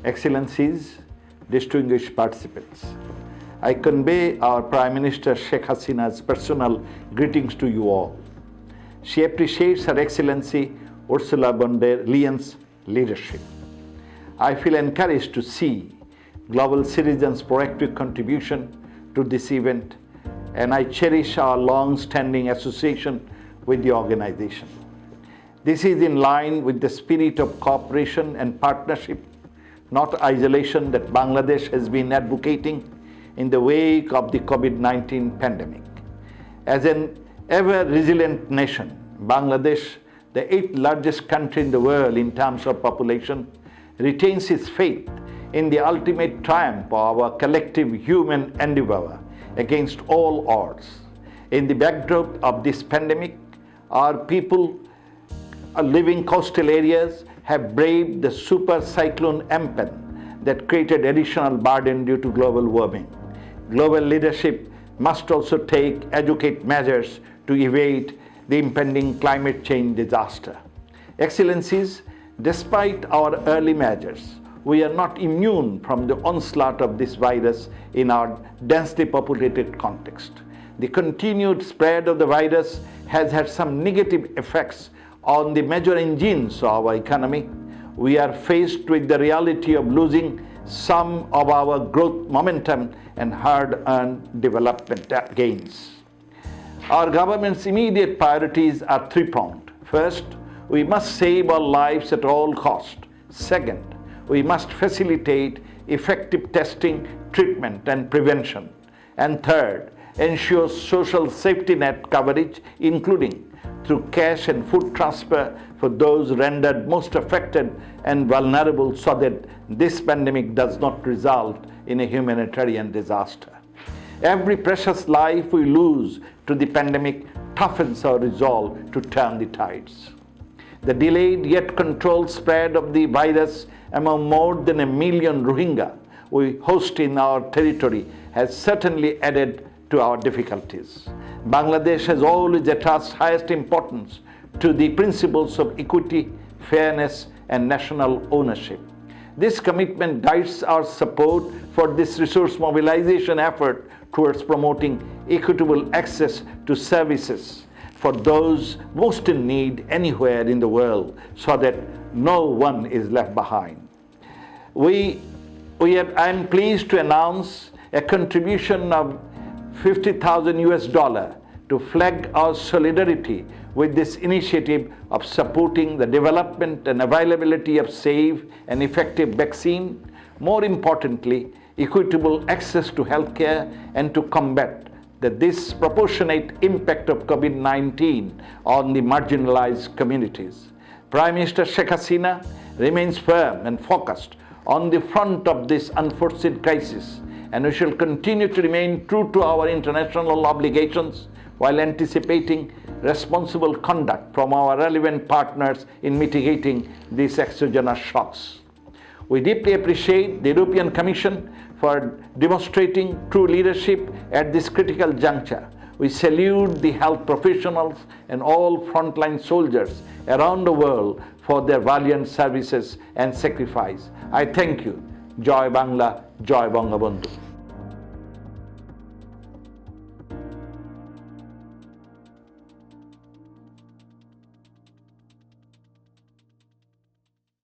Excellencies, distinguished participants, I convey our Prime Minister Sheikh Hasina's personal greetings to you all. She appreciates Her Excellency Ursula von der Leyen's leadership. I feel encouraged to see global citizens' proactive contribution to this event, and I cherish our long-standing association with the organization. This is in line with the spirit of cooperation and partnership, not isolation, that Bangladesh has been advocating in the wake of the COVID-19 pandemic. As an ever-resilient nation, Bangladesh, the 8th largest country in the world in terms of population, retains its faith in the ultimate triumph of our collective human endeavor against all odds. In the backdrop of this pandemic, our people living coastal areas have braved the super cyclone Amphan that created additional burden due to global warming. Global leadership must also take adequate measures to evade the impending climate change disaster. Excellencies, despite our early measures, we are not immune from the onslaught of this virus in our densely populated context. The continued spread of the virus has had some negative effects on the major engines of our economy. We are faced with the reality of losing some of our growth momentum and hard-earned development gains. Our government's immediate priorities are three-pronged. First, we must save our lives at all costs. Second, we must facilitate effective testing, treatment, and prevention. And third, ensure social safety net coverage, including through cash and food transfer for those rendered most affected and vulnerable, so that this pandemic does not result in a humanitarian disaster. Every precious life we lose to the pandemic toughens our resolve to turn the tides. The delayed yet controlled spread of the virus among more than 1 million Rohingya we host in our territory has certainly added to our difficulties. Bangladesh has always attached highest importance to the principles of equity, fairness, and national ownership. This commitment guides our support for this resource mobilization effort towards promoting equitable access to services for those most in need anywhere in the world, so that no one is left behind. I am pleased to announce a contribution of $50,000 to flag our solidarity with this initiative of supporting the development and availability of safe and effective vaccine, more importantly, equitable access to healthcare, and to combat the disproportionate impact of COVID-19 on the marginalized communities. Prime Minister Sheikh Hasina remains firm and focused on the front of this unforeseen crisis, and we shall continue to remain true to our international obligations while anticipating responsible conduct from our relevant partners in mitigating these exogenous shocks. We deeply appreciate the European Commission for demonstrating true leadership at this critical juncture. We salute the health professionals and all frontline soldiers around the world for their valiant services and sacrifice. I thank you. Joy Bangla, Joy Bangabandhu.